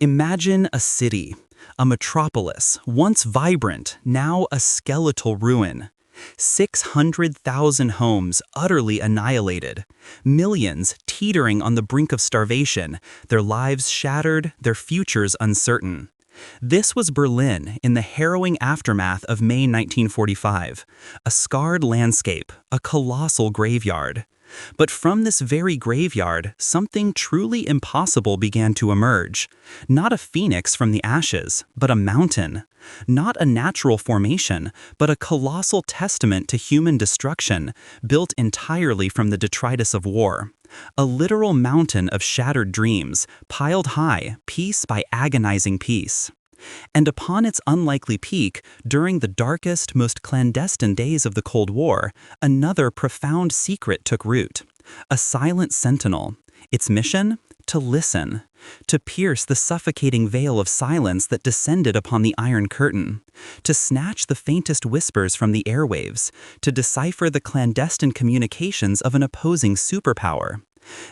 Imagine a city, a metropolis, once vibrant, now a skeletal ruin. 600,000 homes utterly annihilated, millions teetering on the brink of starvation, their lives shattered, their futures uncertain. This was Berlin in the harrowing aftermath of May 1945, a scarred landscape, a colossal graveyard. But from this very graveyard, something truly impossible began to emerge. Not a phoenix from the ashes, but a mountain. Not a natural formation, but a colossal testament to human destruction, built entirely from the detritus of war. A literal mountain of shattered dreams, piled high, piece by agonizing piece. And upon its unlikely peak, during the darkest, most clandestine days of the Cold War, another profound secret took root. A silent sentinel. Its mission? To listen. To pierce the suffocating veil of silence that descended upon the Iron Curtain. To snatch the faintest whispers from the airwaves. To decipher the clandestine communications of an opposing superpower.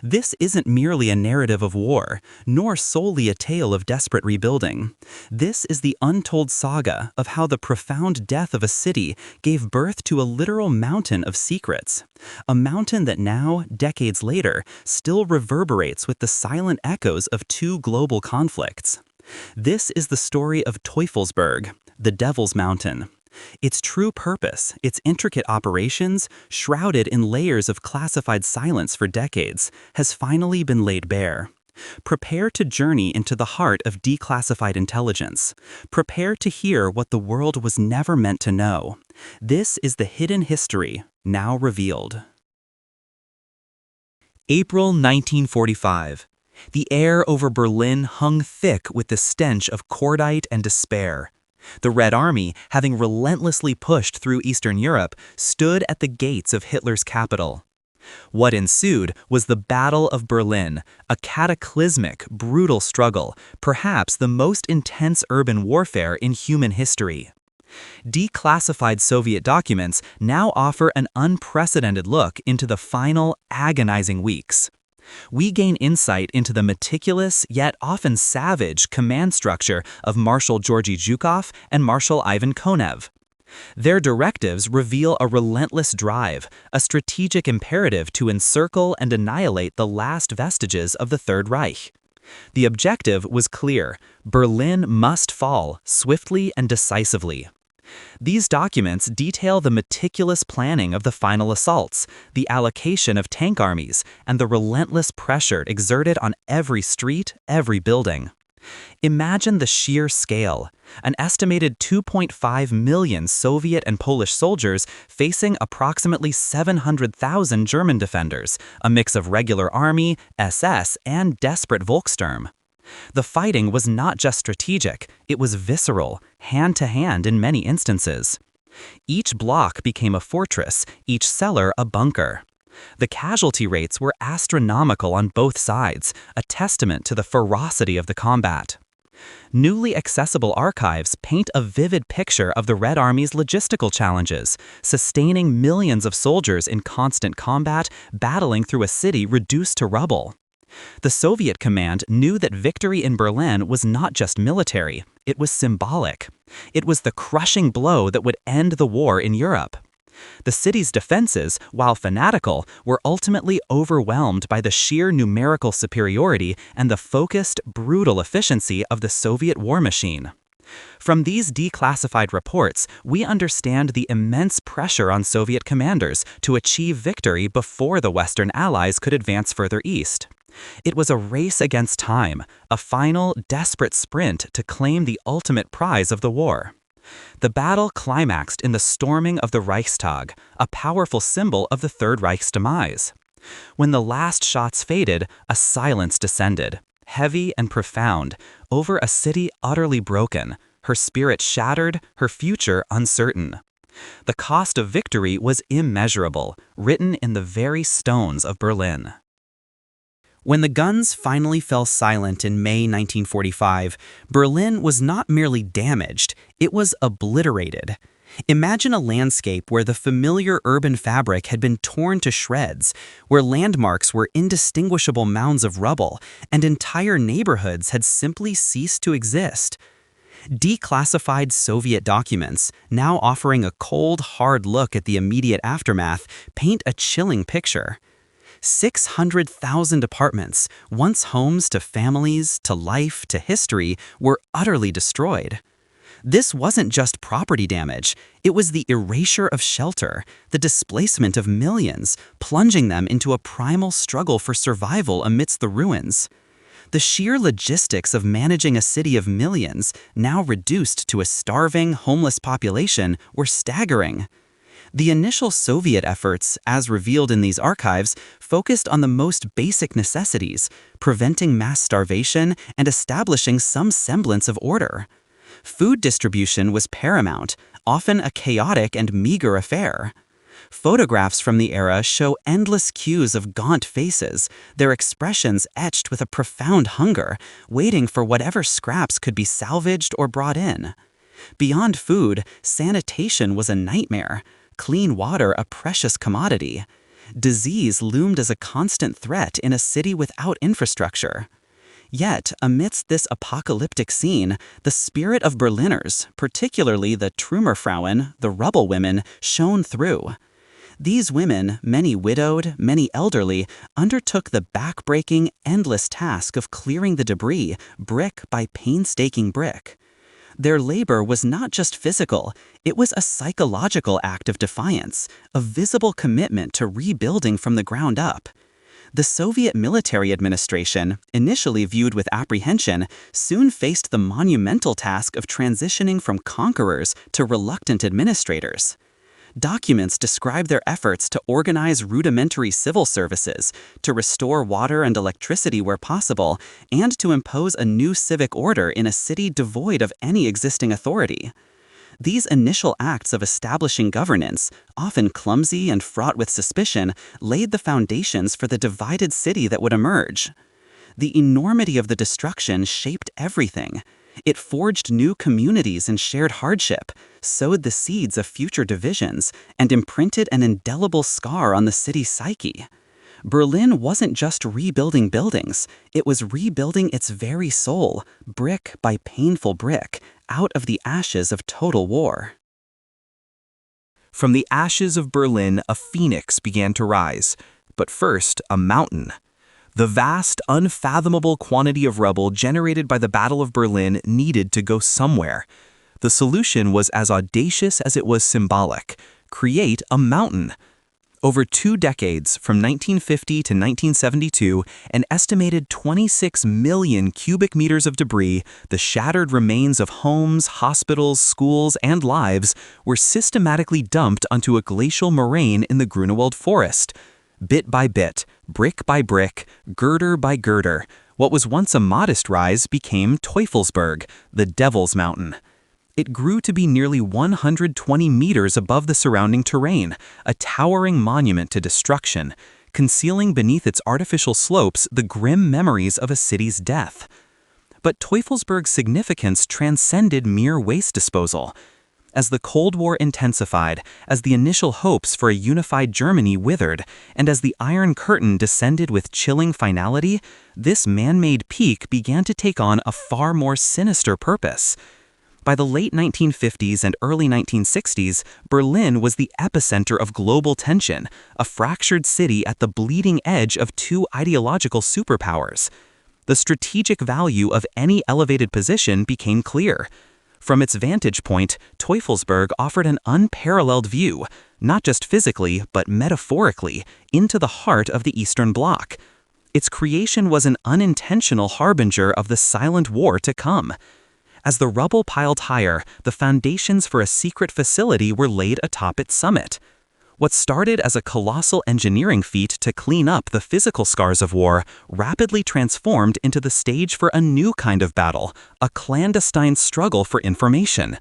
This isn't merely a narrative of war, nor solely a tale of desperate rebuilding. This is the untold saga of how the profound death of a city gave birth to a literal mountain of secrets. A mountain that now, decades later, still reverberates with the silent echoes of two global conflicts. This is the story of Teufelsberg, the Devil's Mountain. Its true purpose, its intricate operations, shrouded in layers of classified silence for decades, has finally been laid bare. Prepare to journey into the heart of declassified intelligence. Prepare to hear what the world was never meant to know. This is the hidden history, now revealed. April 1945. The air over Berlin hung thick with the stench of cordite and despair. The Red Army, having relentlessly pushed through Eastern Europe, stood at the gates of Hitler's capital. What ensued was the Battle of Berlin, a cataclysmic, brutal struggle, perhaps the most intense urban warfare in human history. Declassified Soviet documents now offer an unprecedented look into the final, agonizing weeks. We gain insight into the meticulous yet often savage command structure of Marshal Georgy Zhukov and Marshal Ivan Konev. Their directives reveal a relentless drive, a strategic imperative to encircle and annihilate the last vestiges of the Third Reich. The objective was clear: Berlin must fall, swiftly and decisively. These documents detail the meticulous planning of the final assaults, the allocation of tank armies, and the relentless pressure exerted on every street, every building. Imagine the sheer scale: an estimated 2.5 million Soviet and Polish soldiers facing approximately 700,000 German defenders, a mix of regular army, SS, and desperate Volkssturm. The fighting was not just strategic, it was visceral, hand-to-hand in many instances. Each block became a fortress, each cellar a bunker. The casualty rates were astronomical on both sides, a testament to the ferocity of the combat. Newly accessible archives paint a vivid picture of the Red Army's logistical challenges, sustaining millions of soldiers in constant combat, battling through a city reduced to rubble. The Soviet command knew that victory in Berlin was not just military, it was symbolic. It was the crushing blow that would end the war in Europe. The city's defenses, while fanatical, were ultimately overwhelmed by the sheer numerical superiority and the focused, brutal efficiency of the Soviet war machine. From these declassified reports, we understand the immense pressure on Soviet commanders to achieve victory before the Western Allies could advance further east. It was a race against time, a final, desperate sprint to claim the ultimate prize of the war. The battle climaxed in the storming of the Reichstag, a powerful symbol of the Third Reich's demise. When the last shots faded, a silence descended, heavy and profound, over a city utterly broken, her spirit shattered, her future uncertain. The cost of victory was immeasurable, written in the very stones of Berlin. When the guns finally fell silent in May 1945, Berlin was not merely damaged, it was obliterated. Imagine a landscape where the familiar urban fabric had been torn to shreds, where landmarks were indistinguishable mounds of rubble, and entire neighborhoods had simply ceased to exist. Declassified Soviet documents, now offering a cold, hard look at the immediate aftermath, paint a chilling picture. 600,000 apartments, once homes to families, to life, to history, were utterly destroyed. This wasn't just property damage, it was the erasure of shelter, the displacement of millions, plunging them into a primal struggle for survival amidst the ruins. The sheer logistics of managing a city of millions, now reduced to a starving, homeless population, were staggering. The initial Soviet efforts, as revealed in these archives, focused on the most basic necessities, preventing mass starvation and establishing some semblance of order. Food distribution was paramount, often a chaotic and meager affair. Photographs from the era show endless queues of gaunt faces, their expressions etched with a profound hunger, waiting for whatever scraps could be salvaged or brought in. Beyond food, sanitation was a nightmare, clean water a precious commodity. Disease loomed as a constant threat in a city without infrastructure. Yet, amidst this apocalyptic scene, the spirit of Berliners, particularly the Trümmerfrauen, the rubble women, shone through. These women, many widowed, many elderly, undertook the back-breaking, endless task of clearing the debris, brick by painstaking brick. Their labor was not just physical, it was a psychological act of defiance, a visible commitment to rebuilding from the ground up. The Soviet military administration, initially viewed with apprehension, soon faced the monumental task of transitioning from conquerors to reluctant administrators. Documents describe their efforts to organize rudimentary civil services, to restore water and electricity where possible, and to impose a new civic order in a city devoid of any existing authority. These initial acts of establishing governance, often clumsy and fraught with suspicion, laid the foundations for the divided city that would emerge. The enormity of the destruction shaped everything. It forged new communities in shared hardship, sowed the seeds of future divisions, and imprinted an indelible scar on the city's psyche. Berlin wasn't just rebuilding buildings, it was rebuilding its very soul, brick by painful brick, out of the ashes of total war. From the ashes of Berlin, a phoenix began to rise, but first, a mountain. The vast, unfathomable quantity of rubble generated by the Battle of Berlin needed to go somewhere. The solution was as audacious as it was symbolic: create a mountain. Over 2 decades, from 1950 to 1972, an estimated 26 million cubic meters of debris, the shattered remains of homes, hospitals, schools, and lives, were systematically dumped onto a glacial moraine in the Grunewald forest. Bit by bit, brick by brick, girder by girder, what was once a modest rise became Teufelsberg, the Devil's Mountain. It grew to be nearly 120 meters above the surrounding terrain, a towering monument to destruction, concealing beneath its artificial slopes the grim memories of a city's death. But Teufelsberg's significance transcended mere waste disposal. As the Cold War intensified, as the initial hopes for a unified Germany withered, and as the Iron Curtain descended with chilling finality, this man-made peak began to take on a far more sinister purpose. By the late 1950s and early 1960s, Berlin was the epicenter of global tension, a fractured city at the bleeding edge of 2 ideological superpowers. The strategic value of any elevated position became clear. From its vantage point, Teufelsberg offered an unparalleled view, not just physically, but metaphorically, into the heart of the Eastern Bloc. Its creation was an unintentional harbinger of the silent war to come. As the rubble piled higher, the foundations for a secret facility were laid atop its summit. What started as a colossal engineering feat to clean up the physical scars of war rapidly transformed into the stage for a new kind of battle, a clandestine struggle for information.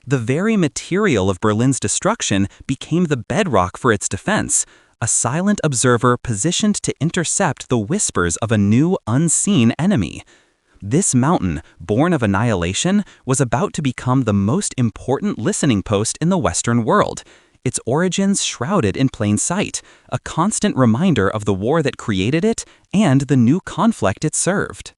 The very material of Berlin's destruction became the bedrock for its defense, a silent observer positioned to intercept the whispers of a new, unseen enemy. This mountain, born of annihilation, was about to become the most important listening post in the Western world. Its origins shrouded in plain sight, a constant reminder of the war that created it and the new conflict it served.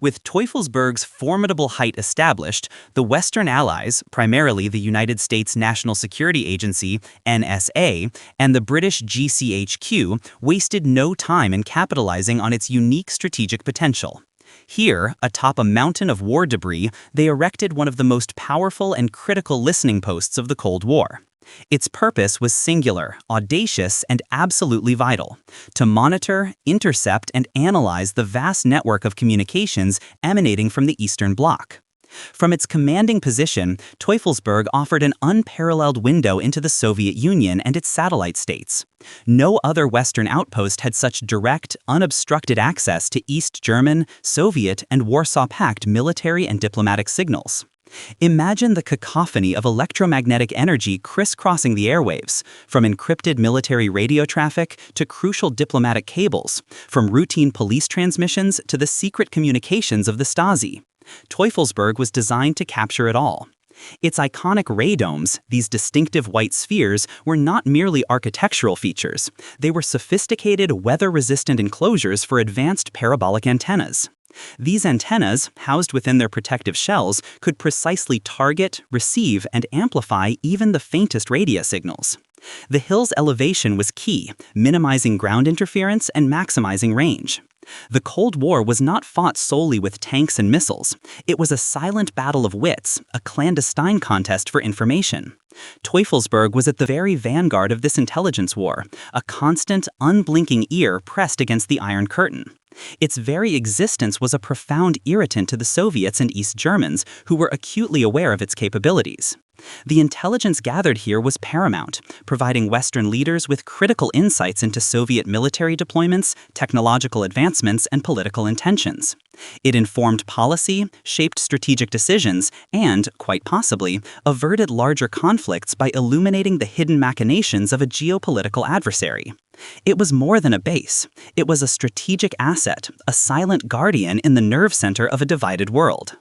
With Teufelsberg's formidable height established, the Western Allies, primarily the United States National Security Agency, NSA, and the British GCHQ, wasted no time in capitalizing on its unique strategic potential. Here, atop a mountain of war debris, they erected one of the most powerful and critical listening posts of the Cold War. Its purpose was singular, audacious, and absolutely vital: to monitor, intercept, and analyze the vast network of communications emanating from the Eastern Bloc. From its commanding position, Teufelsberg offered an unparalleled window into the Soviet Union and its satellite states. No other Western outpost had such direct, unobstructed access to East German, Soviet, and Warsaw Pact military and diplomatic signals. Imagine the cacophony of electromagnetic energy crisscrossing the airwaves, from encrypted military radio traffic to crucial diplomatic cables, from routine police transmissions to the secret communications of the Stasi. Teufelsberg was designed to capture it all. Its iconic radomes, these distinctive white spheres, were not merely architectural features. They were sophisticated, weather-resistant enclosures for advanced parabolic antennas. These antennas, housed within their protective shells, could precisely target, receive, and amplify even the faintest radio signals. The hill's elevation was key, minimizing ground interference and maximizing range. The Cold War was not fought solely with tanks and missiles. It was a silent battle of wits, a clandestine contest for information. Teufelsberg was at the very vanguard of this intelligence war, a constant, unblinking ear pressed against the Iron Curtain. Its very existence was a profound irritant to the Soviets and East Germans, who were acutely aware of its capabilities. The intelligence gathered here was paramount, providing Western leaders with critical insights into Soviet military deployments, technological advancements, and political intentions. It informed policy, shaped strategic decisions, and, quite possibly, averted larger conflicts by illuminating the hidden machinations of a geopolitical adversary. It was more than a base. It was a strategic asset, a silent guardian in the nerve center of a divided world.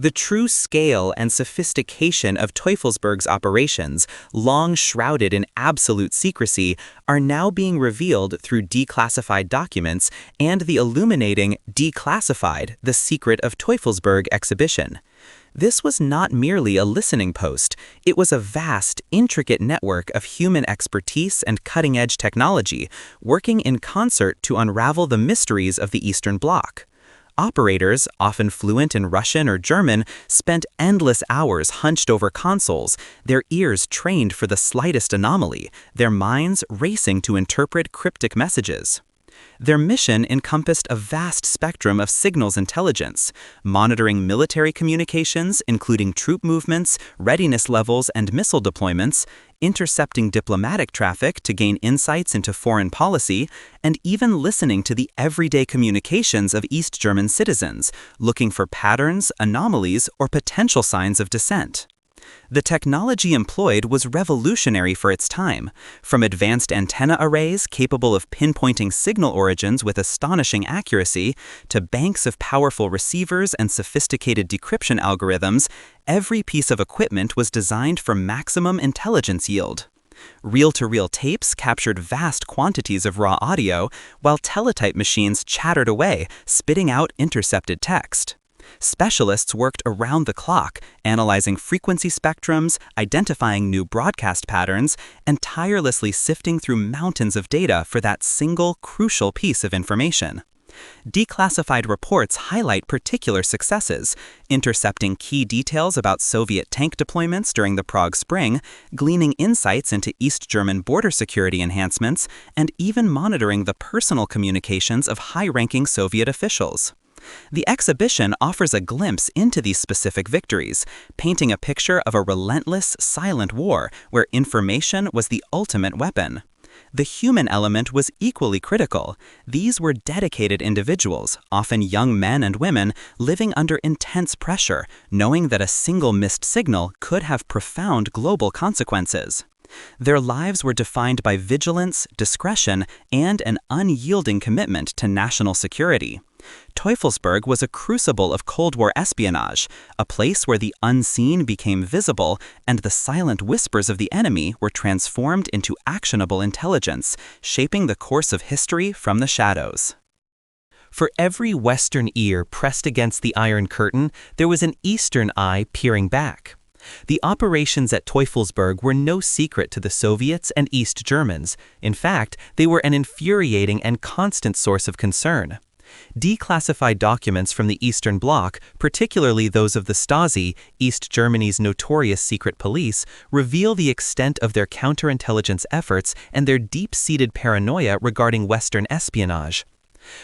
The true scale and sophistication of Teufelsberg's operations, long shrouded in absolute secrecy, are now being revealed through declassified documents and the illuminating Declassified, the Secret of Teufelsberg exhibition. This was not merely a listening post, it was a vast, intricate network of human expertise and cutting-edge technology, working in concert to unravel the mysteries of the Eastern Bloc. Operators, often fluent in Russian or German, spent endless hours hunched over consoles, their ears trained for the slightest anomaly, their minds racing to interpret cryptic messages. Their mission encompassed a vast spectrum of signals intelligence, monitoring military communications, including troop movements, readiness levels, and missile deployments, intercepting diplomatic traffic to gain insights into foreign policy, and even listening to the everyday communications of East German citizens, looking for patterns, anomalies, or potential signs of dissent. The technology employed was revolutionary for its time, from advanced antenna arrays capable of pinpointing signal origins with astonishing accuracy, to banks of powerful receivers and sophisticated decryption algorithms. Every piece of equipment was designed for maximum intelligence yield. Reel-to-reel tapes captured vast quantities of raw audio, while teletype machines chattered away, spitting out intercepted text. Specialists worked around the clock, analyzing frequency spectrums, identifying new broadcast patterns, and tirelessly sifting through mountains of data for that single, crucial piece of information. Declassified reports highlight particular successes, intercepting key details about Soviet tank deployments during the Prague Spring, gleaning insights into East German border security enhancements, and even monitoring the personal communications of high-ranking Soviet officials. The exhibition offers a glimpse into these specific victories, painting a picture of a relentless, silent war where information was the ultimate weapon. The human element was equally critical. These were dedicated individuals, often young men and women, living under intense pressure, knowing that a single missed signal could have profound global consequences. Their lives were defined by vigilance, discretion, and an unyielding commitment to national security. Teufelsberg was a crucible of Cold War espionage, a place where the unseen became visible and the silent whispers of the enemy were transformed into actionable intelligence, shaping the course of history from the shadows. For every Western ear pressed against the Iron Curtain, there was an Eastern eye peering back. The operations at Teufelsberg were no secret to the Soviets and East Germans. In fact, they were an infuriating and constant source of concern. Declassified documents from the Eastern Bloc, particularly those of the Stasi, East Germany's notorious secret police, reveal the extent of their counterintelligence efforts and their deep-seated paranoia regarding Western espionage.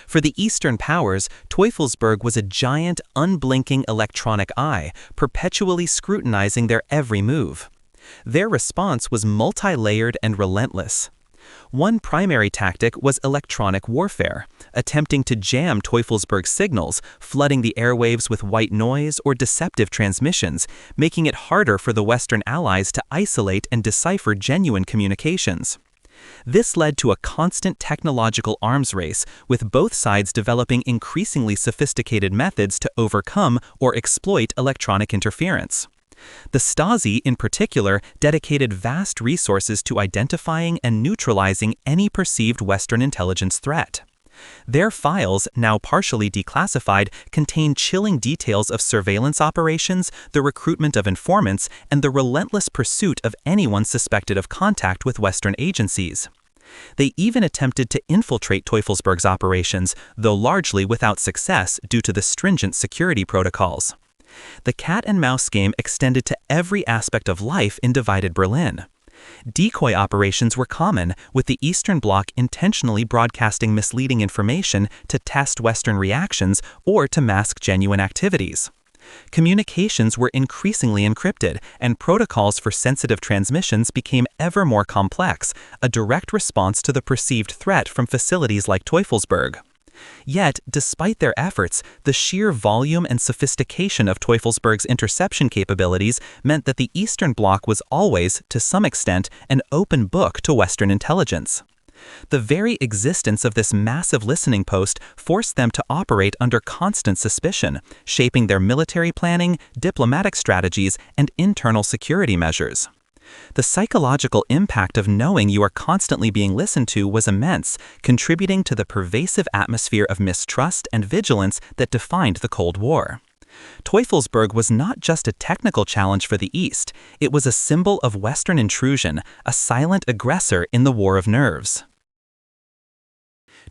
For the Eastern powers, Teufelsberg was a giant, unblinking electronic eye, perpetually scrutinizing their every move. Their response was multi-layered and relentless. One primary tactic was electronic warfare, attempting to jam Teufelsberg's signals, flooding the airwaves with white noise or deceptive transmissions, making it harder for the Western allies to isolate and decipher genuine communications. This led to a constant technological arms race, with both sides developing increasingly sophisticated methods to overcome or exploit electronic interference. The Stasi, in particular, dedicated vast resources to identifying and neutralizing any perceived Western intelligence threat. Their files, now partially declassified, contain chilling details of surveillance operations, the recruitment of informants, and the relentless pursuit of anyone suspected of contact with Western agencies. They even attempted to infiltrate Teufelsberg's operations, though largely without success due to the stringent security protocols. The cat-and-mouse game extended to every aspect of life in divided Berlin. Decoy operations were common, with the Eastern Bloc intentionally broadcasting misleading information to test Western reactions or to mask genuine activities. Communications were increasingly encrypted, and protocols for sensitive transmissions became ever more complex, a direct response to the perceived threat from facilities like Teufelsberg. Yet, despite their efforts, the sheer volume and sophistication of Teufelsberg's interception capabilities meant that the Eastern Bloc was always, to some extent, an open book to Western intelligence. The very existence of this massive listening post forced them to operate under constant suspicion, shaping their military planning, diplomatic strategies, and internal security measures. The psychological impact of knowing you are constantly being listened to was immense, contributing to the pervasive atmosphere of mistrust and vigilance that defined the Cold War. Teufelsberg was not just a technical challenge for the East, it was a symbol of Western intrusion, a silent aggressor in the War of Nerves.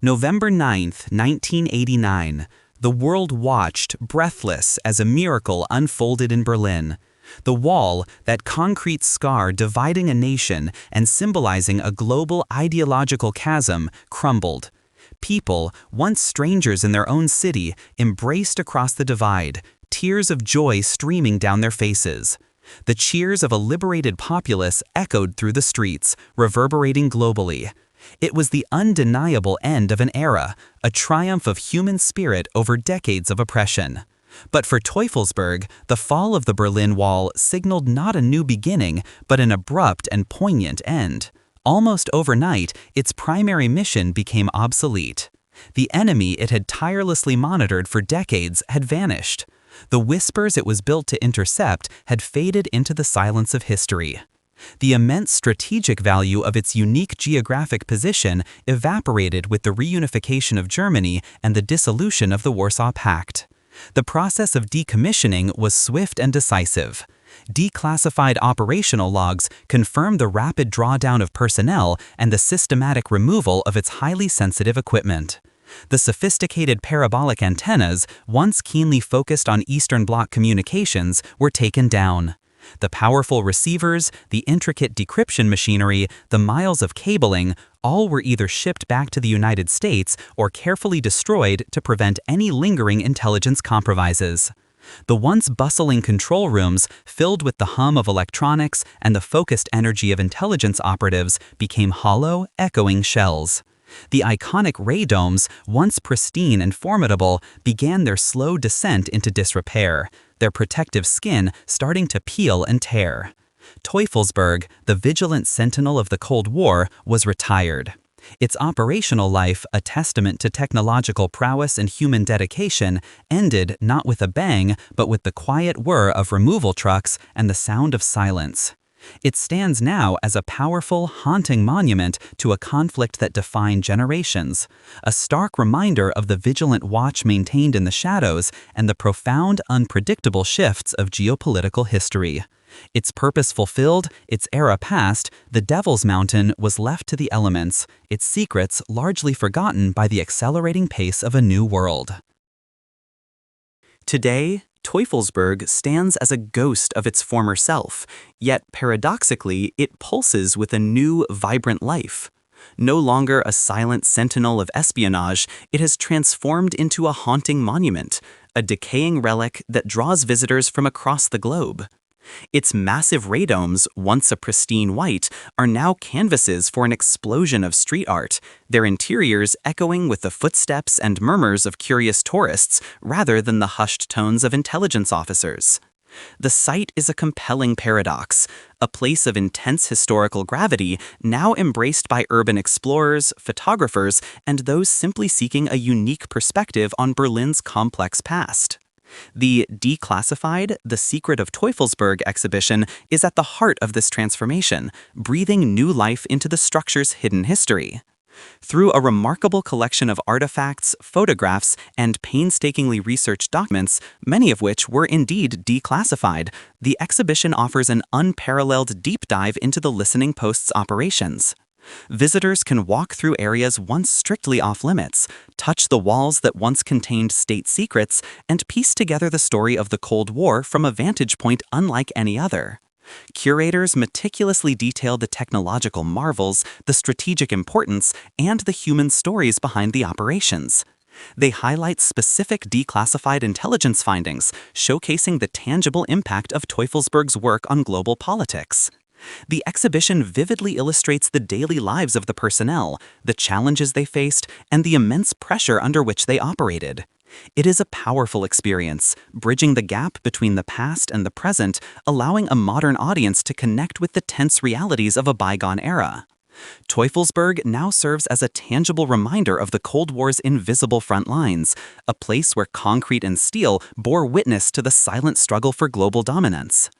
November 9, 1989. The world watched, breathless, as a miracle unfolded in Berlin. The wall, that concrete scar dividing a nation and symbolizing a global ideological chasm, crumbled. People, once strangers in their own city, embraced across the divide, tears of joy streaming down their faces. The cheers of a liberated populace echoed through the streets, reverberating globally. It was the undeniable end of an era, a triumph of human spirit over decades of oppression. But for Teufelsberg, the fall of the Berlin Wall signaled not a new beginning, but an abrupt and poignant end. Almost overnight, its primary mission became obsolete. The enemy it had tirelessly monitored for decades had vanished. The whispers it was built to intercept had faded into the silence of history. The immense strategic value of its unique geographic position evaporated with the reunification of Germany and the dissolution of the Warsaw Pact. The process of decommissioning was swift and decisive. Declassified operational logs confirmed the rapid drawdown of personnel and the systematic removal of its highly sensitive equipment. The sophisticated parabolic antennas, once keenly focused on Eastern Bloc communications, were taken down. The powerful receivers, the intricate decryption machinery, the miles of cabling, all were either shipped back to the United States or carefully destroyed to prevent any lingering intelligence compromises. The once bustling control rooms, filled with the hum of electronics and the focused energy of intelligence operatives, became hollow, echoing shells. The iconic ray domes, once pristine and formidable, began their slow descent into disrepair, their protective skin starting to peel and tear. Teufelsberg, the vigilant sentinel of the Cold War, was retired. Its operational life, a testament to technological prowess and human dedication, ended not with a bang, but with the quiet whir of removal trucks and the sound of silence. It stands now as a powerful, haunting monument to a conflict that defined generations, a stark reminder of the vigilant watch maintained in the shadows and the profound, unpredictable shifts of geopolitical history. Its purpose fulfilled, its era past, the Devil's Mountain was left to the elements, its secrets largely forgotten by the accelerating pace of a new world. Today, Teufelsberg stands as a ghost of its former self, yet paradoxically, it pulses with a new, vibrant life. No longer a silent sentinel of espionage, it has transformed into a haunting monument, a decaying relic that draws visitors from across the globe. Its massive radomes, once a pristine white, are now canvases for an explosion of street art, their interiors echoing with the footsteps and murmurs of curious tourists rather than the hushed tones of intelligence officers. The site is a compelling paradox, a place of intense historical gravity now embraced by urban explorers, photographers, and those simply seeking a unique perspective on Berlin's complex past. The Declassified, The Secret of Teufelsberg exhibition is at the heart of this transformation, breathing new life into the structure's hidden history. Through a remarkable collection of artifacts, photographs, and painstakingly researched documents, many of which were indeed declassified, the exhibition offers an unparalleled deep dive into the listening post's operations. Visitors can walk through areas once strictly off-limits, touch the walls that once contained state secrets, and piece together the story of the Cold War from a vantage point unlike any other. Curators meticulously detail the technological marvels, the strategic importance, and the human stories behind the operations. They highlight specific declassified intelligence findings, showcasing the tangible impact of Teufelsberg's work on global politics. The exhibition vividly illustrates the daily lives of the personnel, the challenges they faced, and the immense pressure under which they operated. It is a powerful experience, bridging the gap between the past and the present, allowing a modern audience to connect with the tense realities of a bygone era. Teufelsberg now serves as a tangible reminder of the Cold War's invisible front lines, a place where concrete and steel bore witness to the silent struggle for global dominance.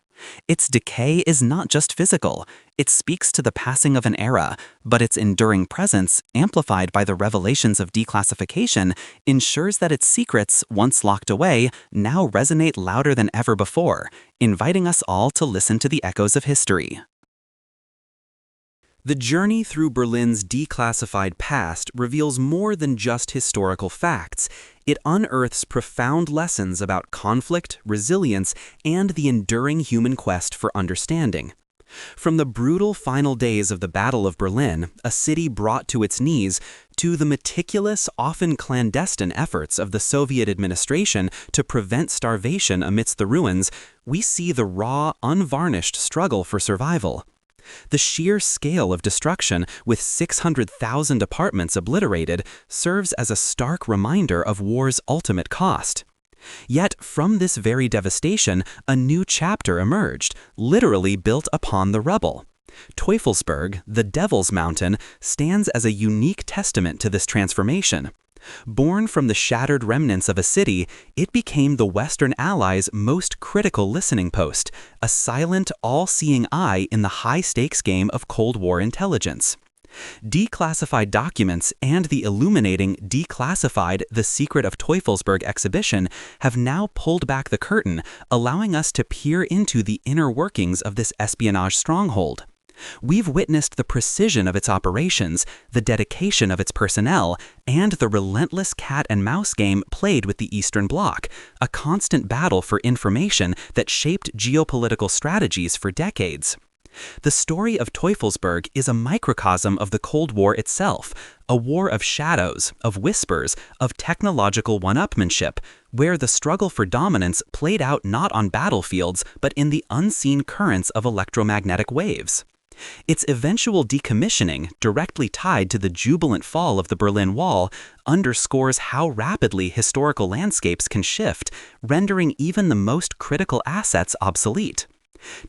Its decay is not just physical, it speaks to the passing of an era, but its enduring presence, amplified by the revelations of declassification, ensures that its secrets, once locked away, now resonate louder than ever before, inviting us all to listen to the echoes of history. The journey through Berlin's declassified past reveals more than just historical facts. It unearths profound lessons about conflict, resilience, and the enduring human quest for understanding. From the brutal final days of the Battle of Berlin, a city brought to its knees, to the meticulous, often clandestine efforts of the Soviet administration to prevent starvation amidst the ruins, we see the raw, unvarnished struggle for survival. The sheer scale of destruction, with 600,000 apartments obliterated, serves as a stark reminder of war's ultimate cost. Yet, from this very devastation, a new chapter emerged, literally built upon the rubble. Teufelsberg, the Devil's Mountain, stands as a unique testament to this transformation. Born from the shattered remnants of a city, it became the Western Allies' most critical listening post, a silent, all-seeing eye in the high-stakes game of Cold War intelligence. Declassified documents and the illuminating Declassified, The Secret of Teufelsberg exhibition have now pulled back the curtain, allowing us to peer into the inner workings of this espionage stronghold. We've witnessed the precision of its operations, the dedication of its personnel, and the relentless cat-and-mouse game played with the Eastern Bloc, a constant battle for information that shaped geopolitical strategies for decades. The story of Teufelsberg is a microcosm of the Cold War itself, a war of shadows, of whispers, of technological one-upmanship, where the struggle for dominance played out not on battlefields but in the unseen currents of electromagnetic waves. Its eventual decommissioning, directly tied to the jubilant fall of the Berlin Wall, underscores how rapidly historical landscapes can shift, rendering even the most critical assets obsolete.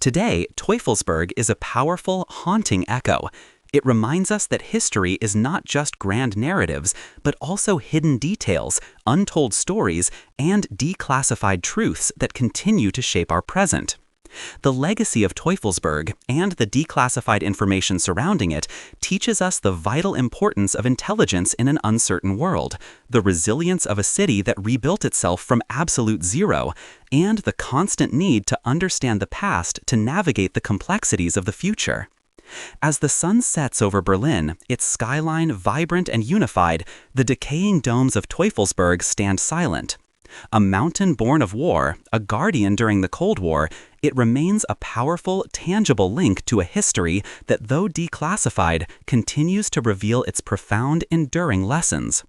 Today, Teufelsberg is a powerful, haunting echo. It reminds us that history is not just grand narratives, but also hidden details, untold stories, and declassified truths that continue to shape our present. The legacy of Teufelsberg and the declassified information surrounding it teaches us the vital importance of intelligence in an uncertain world, the resilience of a city that rebuilt itself from absolute zero, and the constant need to understand the past to navigate the complexities of the future. As the sun sets over Berlin, its skyline vibrant and unified, the decaying domes of Teufelsberg stand silent. A mountain born of war, a guardian during the Cold War, it remains a powerful, tangible link to a history that, though declassified, continues to reveal its profound, enduring lessons.